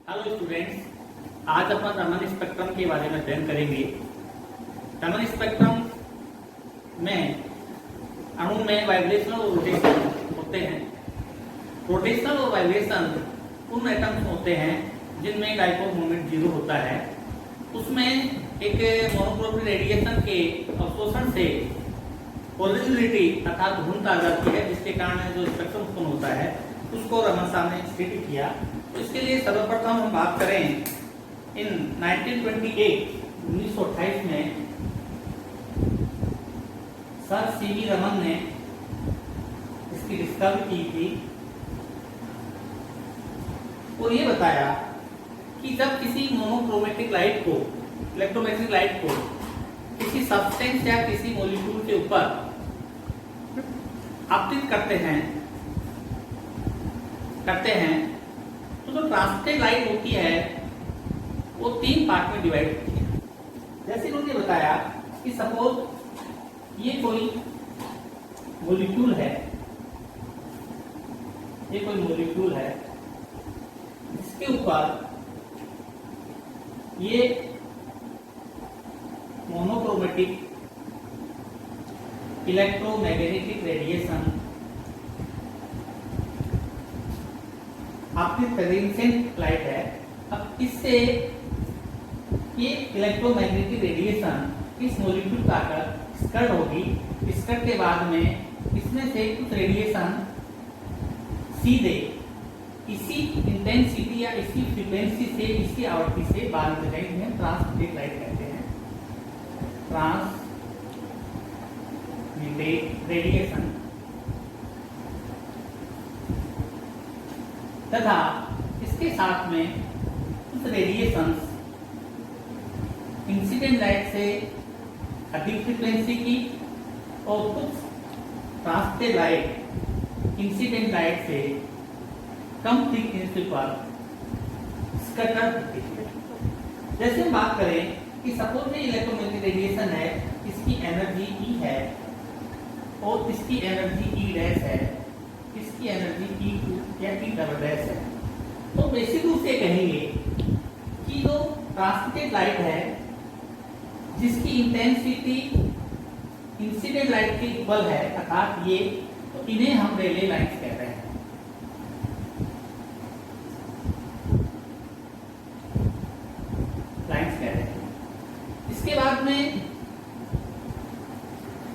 Hello students, आज अपन Raman spectrum के बारे में अध्ययन करेंगे। रमन स्पेक्ट्रम में अणु में वाइब्रेशन और रोटेशन होते हैं। रोटेशन और वाइब्रेशन उन एटम्स होते हैं जिनमें डाइपोल मोमेंट जीरो होता है। उसमें एक मोनोक्रोमेटिक रेडिएशन के अवशोषण से पोलरिटी अर्थात धुंध आ जाती है, जिसके कारण जो स्पेक्ट्रम उत्पन्न होता है उसको रमन साहब ने स्टेट किया। तो इसके लिए सर्वप्रथम हम बात करें इन 1928 में सर सीवी रमन ने इसकी डिस्कवरी की थी और ये बताया कि जब किसी मोनोक्रोमेटिक लाइट को, इलेक्ट्रोमैग्नेटिक लाइट को किसी सब्सटेंस या किसी मॉलिक्यूल के ऊपर आपतित करते हैं तो जो ट्रांसमिटेड लाइट होती है वो 3 पार्ट में डिवाइड होती है। जैसे उन्होंने बताया कि सपोज ये कोई मॉलिक्यूल है, जिसके ऊपर ये मोनोक्रोमेटिक इलेक्ट्रोमैग्नेटिक रेडिएशन आपकी फ्लोरेसेंट लाइट है। अब इससे ये इलेक्ट्रोमैग्नेटिक रेडिएशन इस मॉलिक्यूल का आकर स्कर्ट होगी। स्कर्ट के बाद में इसमें से कुछ रेडिएशन सीधे इसी इंटेंसिटी या इसी फ्रीक्वेंसी से, इसी आवृत्ति से बाहर निकल जाएगी। हम ट्रांसमिटेड लाइट कहते हैं, ट्रांसमिटेड रेडिएशन। तथा इसके साथ में कुछ रेडिएशंस इंसिडेंट लाइट से अधिक फ्रीक्वेंसी की और कुछ ट्रांसमिटेड लाइट इंसिडेंट लाइट से कम फ्रीक्वेंसी पर स्कैटर होती है। जैसे हम बात करें कि सपोज में इलेक्ट्रोमैग्नेटिक रेडिएशन है, इसकी एनर्जी E है और इसकी एनर्जी E डैश है, इसकी एनर्जी E2 या E डबल डैश है। तो बेसिक रूप से कहेंगे कि जो ट्रांसमिटेड लाइट है जिसकी इंटेंसिटी इंसिडेंट लाइट के इक्वल है, अर्थात ये, तो इन्हें हम रेले लाइन्स कहते हैं। इसके बाद में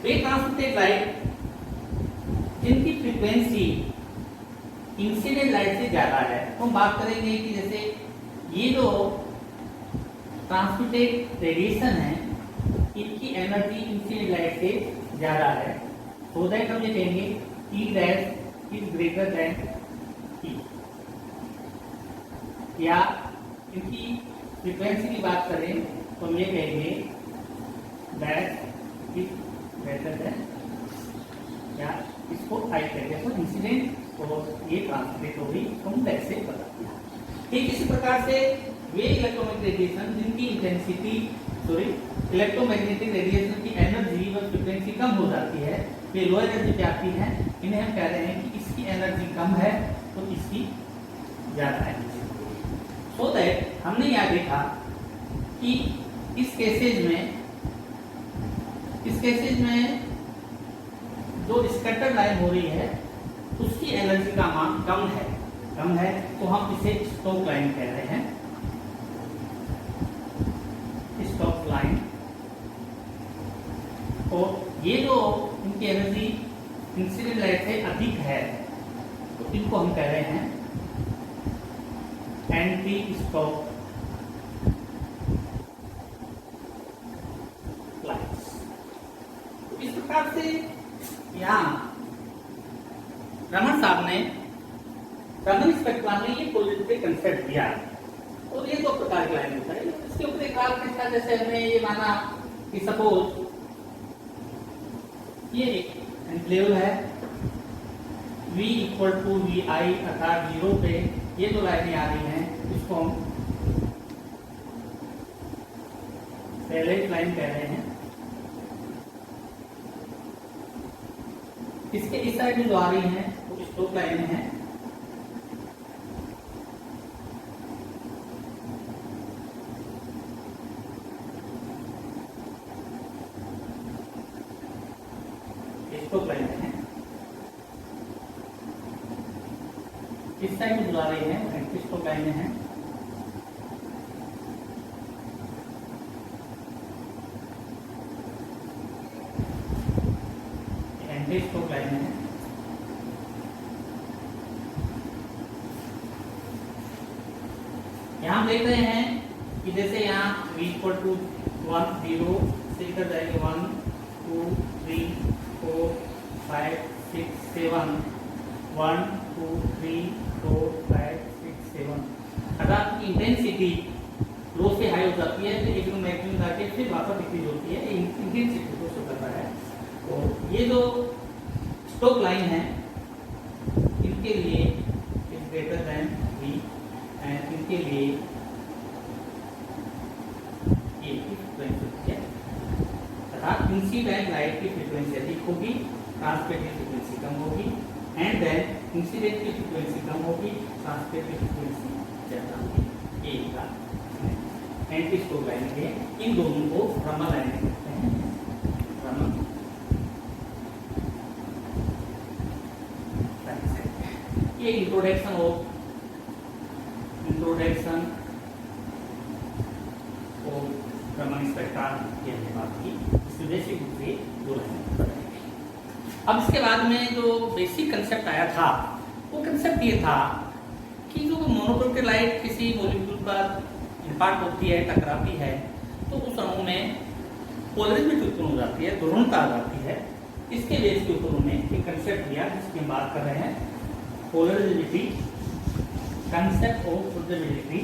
वे ट्रांसमिटेड लाइट जिनकी फ्रीक्वेंसी इंसिडेंट लाइट से ज्यादा है, तो हम बात करेंगे कि जैसे ये जो ट्रांसमिटेड रेडिएशन है इनकी एनर्जी इंसिडेंट लाइट से ज्यादा है, तो दैट हम ये कहेंगे E dash is greater than E, या इनकी फ्रीक्वेंसी की बात करें तो हम ये कहेंगे दैट इज ग्रेटर देन, या इसको I कहेंगे। तो इंसिडेंट और ये ट्रांसमिटेड होगी, हम वैसे बता दिया। ठीक इसी प्रकार से वे इलेक्ट्रोमैग्नेटिक रेडिएशन जिनकी इलेक्ट्रोमैग्नेटिक रेडिएशन की एनर्जी व फ्रीक्वेंसी कम हो जाती है, वे लो एनर्जी पे आती है। इन्हें हम कह रहे हैं कि इसकी एनर्जी कम है तो इसकी ज्यादा एनर्जी। सो दैट हमने यह देखा कि इस केसेज में जो स्कैटर लाइन हो रही है उसकी एनर्जी का मान कम है, तो हम इसे स्टोक लाइन कह रहे हैं। Stokes line. और ये जो इनकी एनर्जी इंसिडेंट लाइट से अधिक है तो इनको हम कह रहे हैं एंटी स्टोक लाइन्स। इस प्रकार से यहाँ रमन साहब ने रमन स्पेक्ट्रम में ये पोलरिटी कंसेप्ट दिया। और ये 2 प्रकार की लाइन होता है। इसके ऊपर एक बात किसका, जैसे हमने ये माना कि सपोज ये एक एनक्लेव है, V इक्वल टू Vi अर्थात 0 पे ये 2 लाइनें आ रही हैं, इसको हम पैरेलल लाइन कह रहे हैं। इसके इस साइड में जो आ रही हैं वो स्टोक लाइनें हैं। स्ट्रोक लाइन है, इस साइड में बुला रही है, एंटी स्ट्रोक लाइन है। एंटी स्ट्रोक लाइन है। यहां देख रहे हैं कि जैसे यहाँ v इक्वल टू 1 0 से इधर जाएंगे 1 2 3 4 5 6 7 1 2 3 4 5 6 7 अगर इंटेंसिटी लो से हाई हो जाती है तो एक मैक्सिमम जाके फिर वापस डिक्रीज होती है, इंटेंसिटी को शो करता है। तो ये जो स्ट्रोक लाइन है इनके लिए is greater than v and इनके लिए ये फ्रीक्वेंसी है, अर्थात इंसिडेंट लाइट की फ्रीक्वेंसी अधिक होगी, ट्रांसमिट की फ्रीक्वेंसी कम होगी, एंड देन इंसिडेंट की फ्रीक्वेंसी कम होगी, ट्रांसमिट की फ्रीक्वेंसी ज्यादा होगी। ये इनका एंटी स्ट्रोक लाइन है। इन दोनों को रमन लाइन कहते हैं। रमन ये इंट्रोडक्शन रमन स्पेक्ट्रा की हमने बात की, इसमें बेसिक रूप से दो लाइन। अब इसके बाद में जो बेसिक कंसेप्ट आया था वो कंसेप्ट ये था कि जो मोनोपोलर लाइट किसी मॉलिक्यूल पर इम्पैक्ट होती है, टकराती है, तो उस अणु में पोलरिटी उत्पन्न हो जाती है, ध्रुवता आ जाती है। इसके बेस के ऊपर उन्होंने एक कंसेप्ट दिया जिसकी हम बात कर रहे हैं, पोलरिटी, कंसेप्ट ऑफ पोलरिटी।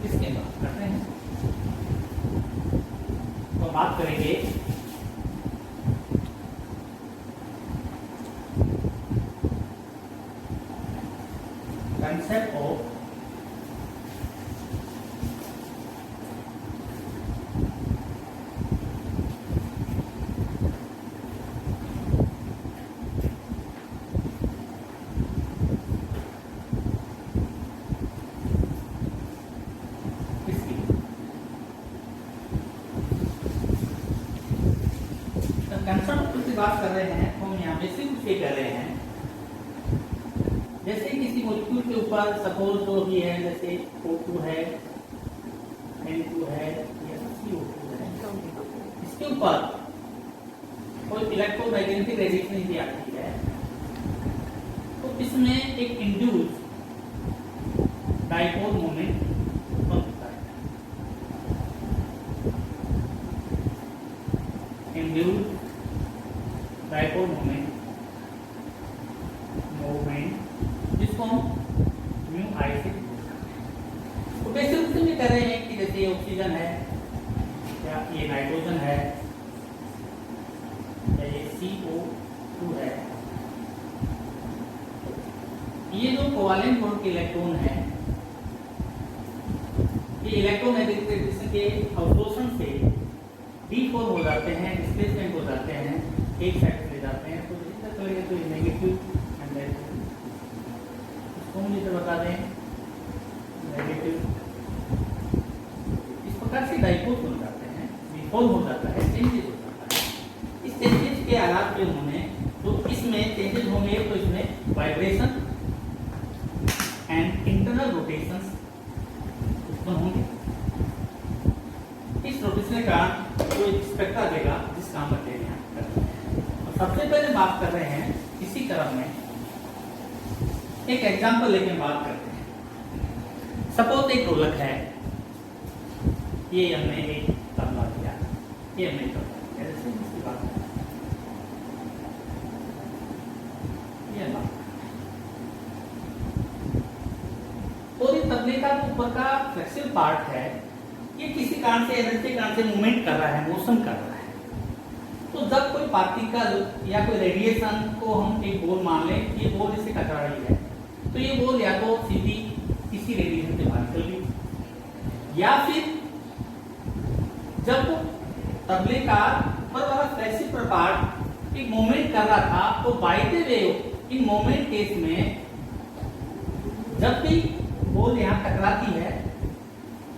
इसके बात करते हैं तो बात करेंगे concept of कंसेप्ट की बात कर रहे हैं तो हम यहाँ बेसिक रूप से कह रहे हैं, जैसे किसी मॉलिक्यूल के ऊपर सपोज जो भी है, जैसे O2 है, N2 है या CO2 है, इसके ऊपर कोई इलेक्ट्रोमैग्नेटिक रेडिएशन यदि आती है तो इसमें एक इंड्यूस डाइपोल मोमेंट बनता है। इंड्यूस डाइपोल मोमेंट जिसको हम म्यू आई से तो बेसिक रूप से कह रहे हैं कि जैसे ये ऑक्सीजन है या ये नाइट्रोजन है या ये CO2 है, ये जो कोवेलेंट बॉन्ड के इलेक्ट्रॉन है, ये इलेक्ट्रोमैग्नेटिक रेडिएशन के अवशोषण से डीफॉर्म हो जाते हैं, डिस्प्लेसमेंट हो जाते हैं, एक साइड ले जाते हैं। तो इस तरह करेंगे तो नेगेटिव एंड नेगेटिव, इसको हम इसे बता दें नेगेटिव। इस प्रकार से डाइपोल बन जाते हैं, डीफॉर्म हो जाता है, चेंजेस हो जाता है। इस चेंजेस के आधार पे उन्होंने तो इसमें चेंजेस होंगे तो इसमें वाइब्रेशन एंड इंटरनल रोटेशंस उत्पन्न होंगे। इस रोटेशन के कारण तो एक स्पेक्ट्रा देगा जिस काम पर यहाँ करते हैं। और सबसे पहले बात कर रहे हैं इसी क्रम में एक एग्जांपल लेके बात करते हैं। सपोज एक ढोलक है, ये हमने एक तबला दिया, ये हमने तबला दिया, जैसे इसकी बात है, ये बात और ये तबले का ऊपर का फ्लेक्सिबल पार्ट है, ये किसी कारण से एनर्जी के कारण से मूवमेंट कर रहा है, मोशन कर रहा है। तो जब कोई पार्टिकल या कोई रेडिएशन को हम एक बॉल मान लें, ये बॉल इससे टकरा रही है, तो ये बॉल या तो सीधी किसी रेडिएशन से बाहर निकल गई, या फिर जब तबले का ऊपर वाला फ्लेक्सिबल पार्ट एक मूवमेंट कर रहा था, तो by the way in movement case में जब भी बॉल यहाँ टकराती है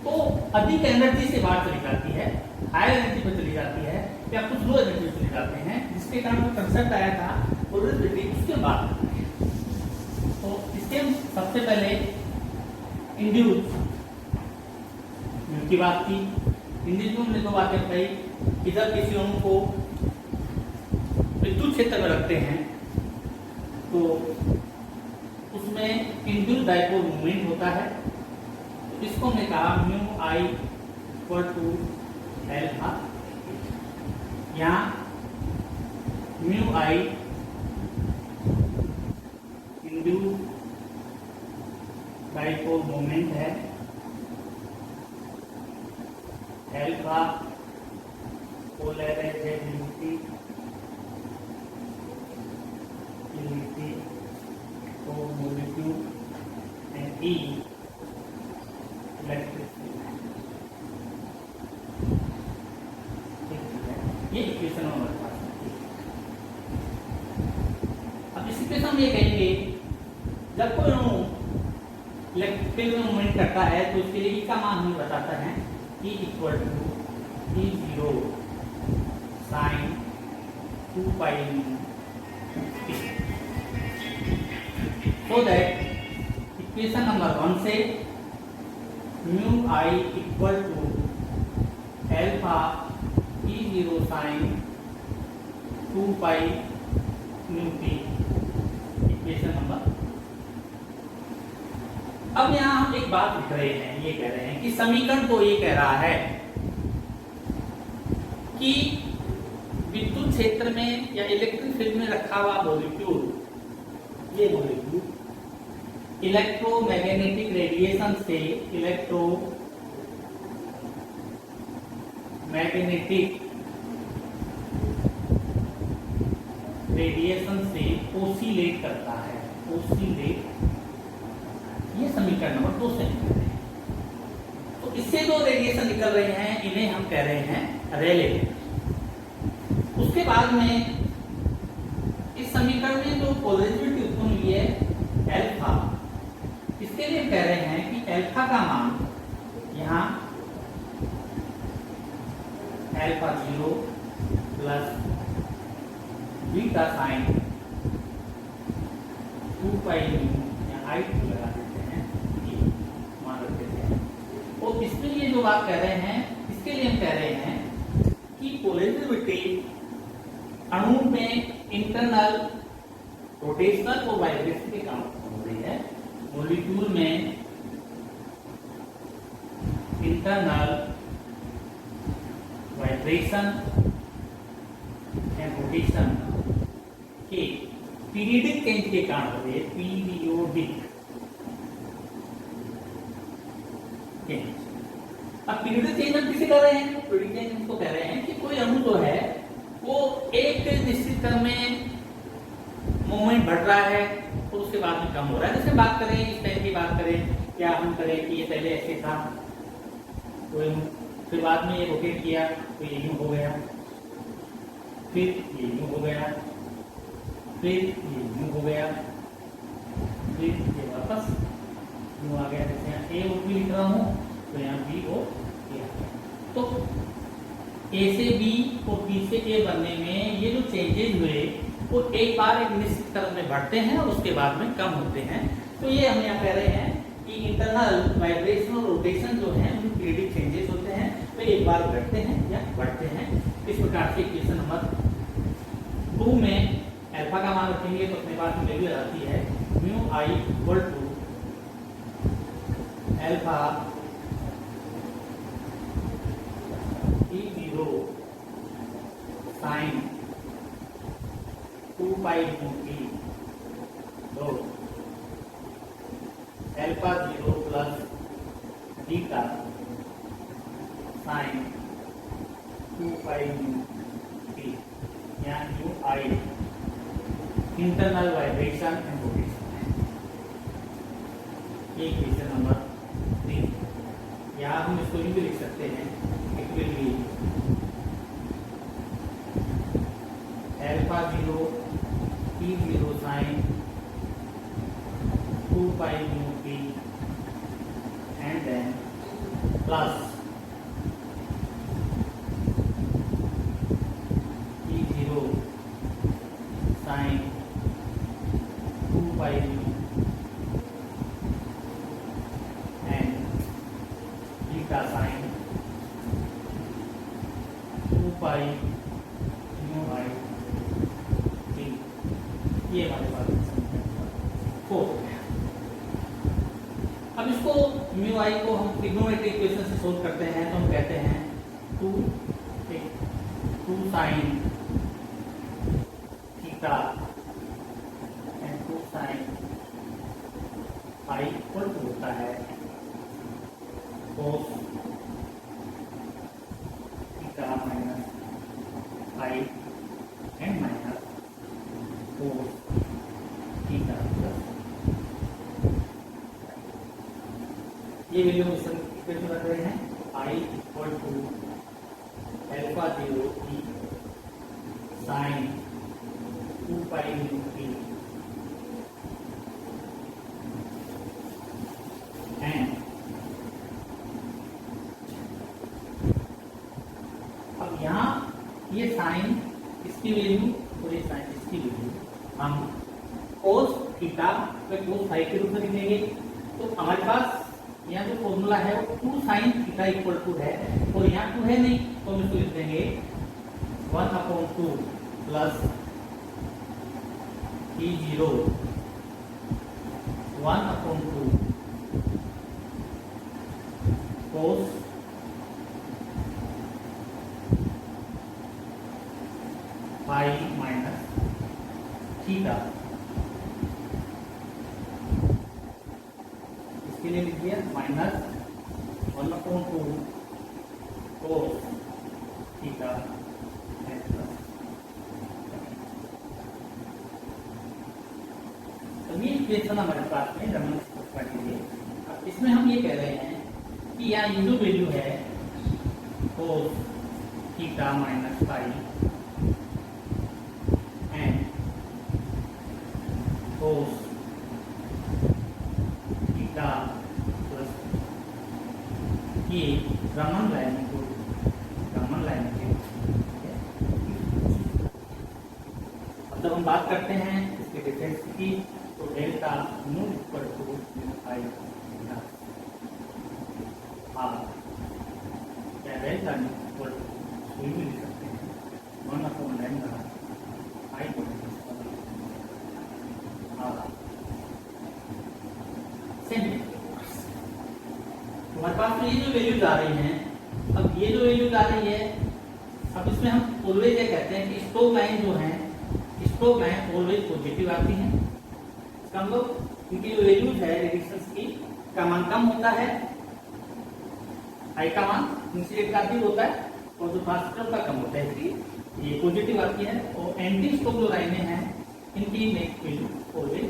तो अधिक एनर्जी से बाहर चली जाती है, हायर एनर्जी पर चली जाती है या कुछ लो एनर्जी पर चले जाते हैं, जिसके कारण जो कंसेप्ट आया था पोलराइजेबिलिटी, उसके बात करते हैं। तो इसके सबसे पहले इंड्यूस की बात की। इंड्यूस में हमने दो बातें बताई कि जब किसी अणु को विद्युत क्षेत्र में रखते हैं तो उसमें इंड्यूस डाइपोल मूवमेंट होता है। तो इसको हमने कहा mu I equal to alpha. यहाँ mu I induce dipole moment है, alpha polarisability of molecule and E electricity। ये इक्वेशन हमारे पास है। अब इस इक्वेशन में ये कहेंगे जब कोई अणु इलेक्ट्रिकल में मूवमेंट करता है तो उसके लिए E का मान हमें बताता है E equal to E0 sine 2 pi t। So that equation number 1 से mu I equal to alpha E0 sine 2 pi mu t, equation number. अब यहाँ हम एक बात लिख रहे हैं, ये कह रहे हैं कि समीकरण तो ये कह रहा है कि विद्युत क्षेत्र में या इलेक्ट्रिक फील्ड में रखा हुआ मॉलिक्यूल, ये मॉलिक्यूल इलेक्ट्रोमैग्नेटिक रेडिएशन से ओसिलेट करता है। ओसिलेट, ये समीकरण नंबर 2 से निकल रहे हैं। तो इससे जो रेडिएशन निकल रहे हैं इन्हें हम कह रहे हैं रेलेटिव। उसके बाद में इस समीकरण में जो पोलराइजेबिलिटी उत्पन्न हुई है एल्फा, इसके लिए कह रहे हैं कि एल्फा का मान यहाँ एल्फा 0 प्लस बीटा साइन 2 पाई या आई लगा देते हैं, ये मान रख देते हैं। तो इसके लिए जो बात कह रहे हैं, इसके लिए हम कह रहे हैं कि पोलराइजेबिलिटी अणु में इंटरनल रोटेशनल और वाइब्रेशन के काम हो रही है। मॉलिक्यूल में इंटरनल वाइब्रेशन एंड रोटेशन के पीरियडिक चेंज के कारण हो रही है, पीरियोडिक चेंज। अब पीरियडिक चेंज हम किसे कर रहे हैं? पीरियडिक चेंज उसको कह रहे हैं कि कोई अणु जो है वो एक निश्चित क्रम में मूवमेंट बढ़ रहा है तो उसके बाद में कम हो रहा है। जैसे बात करें इस टाइम की बात करें, क्या हम करें कि ये पहले ऐसे था तो फिर बाद में ये रोटेट किया तो ये यूं हो गया, फिर ये यूं हो गया, फिर ये यूं हो गया, फिर ये वापस यूं आ गया। जैसे यहाँ ए ओ बी लिख रहा हूँ तो यहाँ बी ओ ए आ गया। तो ए से बी और बी से ए बनने में ये जो चेंजेस हुए वो एक बार एक निश्चित क्रम में बढ़ते हैं और उसके बाद में कम होते हैं। तो ये हम यहाँ कह रहे हैं कि इंटरनल वाइब्रेशन और रोटेशन जो है उनमें पीरियडिक चेंजेस होते हैं, तो एक बार घटते हैं या बढ़ते हैं। इस प्रकार से इक्वेशन नंबर 2 में अल्फा का मान रखेंगे तो अपने पास वैल्यू आती है mu I equal to alpha E0 sine 2 pi mu t दो alpha 0 plus beta sine 2 pi mu t, यहाँ mu i internal vibration and rotation है। ये इक्वेशन नंबर 3। यहाँ हम इसको भी लिख सकते हैं equally alpha 0 E0 sine 2 pi mu t and then plus pi and beta sine 2 pi mu I t. ये हमारे पास समीकरण 4 हो गया। अब इसको म्यू आई को हम ट्रिग्नोमेट्रिक इक्वेशन से सोल्व करते हैं तो हम कहते हैं 2 sine theta and 2 sine phi equal to होता है cos theta minus phi and minus cos theta plus. ये वैल्यू इक्वेशन रख रहे हैं i equal to alpha 0 e sine 2 pi mu t and अब यहाँ ये साइन इसकी वैल्यू और ये साइन इसकी वैल्यू हम कोस थीटा व कोस फाई के रूप में लिखेंगे। तो हमारे पास यहाँ जो फॉर्मूला है वो 2 साइन थीटा इक्वल टू है और यहाँ 2 है नहीं तो हम इसको लिख देंगे 1/2 plus E0 1/2 cos phi minus theta. इसके लिए लिख दिया माइनस 1/2 कोस थीटा तो ये इक्वेशन हमारे पास में रमन के लिए। अब इसमें हम ये कह रहे हैं कि यहाँ ये जो वैल्यू है cos theta minus phi and cos theta plus ये रमन लाइन के। अब जब हम बात करते हैं इसके डिफरेंस की तो डेल्टा म्यू इक्वल टू आई या डेल्टा म्यू इक्वल टू भी लिख सकते हैं 1/λ आई हमारे पास में ये जो वैल्यूज आ रही हैं। अब ये जो वैल्यूज आ रही है अब इसमें हम ऑलवेज ये कहते हैं कि स्टोक लाइन जो है स्टोक लाइन ऑलवेज पॉजिटिव आती है। इसका मतलब इनकी जो वैल्यूज है रेडिएशंस की का मान कम होता है, आई का मान इंसिडेंट का अधिक होता है और जो ट्रांसमिटर का कम होता है, इसकी ये पॉजिटिव आती है। और एंटी स्टोक जो लाइनें हैं इनकी नेक्स्ट वैल्यू ऑलवेज।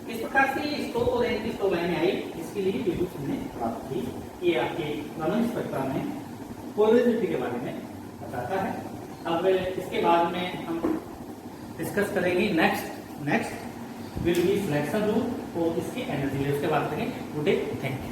इस प्रकार से ये स्टोक और एंटी स्टोक लाइनें आई, इसके लिए वैल्यूज हमने प्राप्त की। ये आपके रमन स्पेक्ट्रम में पोलरिटी के बारे में बताता है। अब इसके बाद में हम डिस्कस करेंगे next will be selection rule और इसकी एनर्जी लेवल के बात करेंगे। Good day, thank you.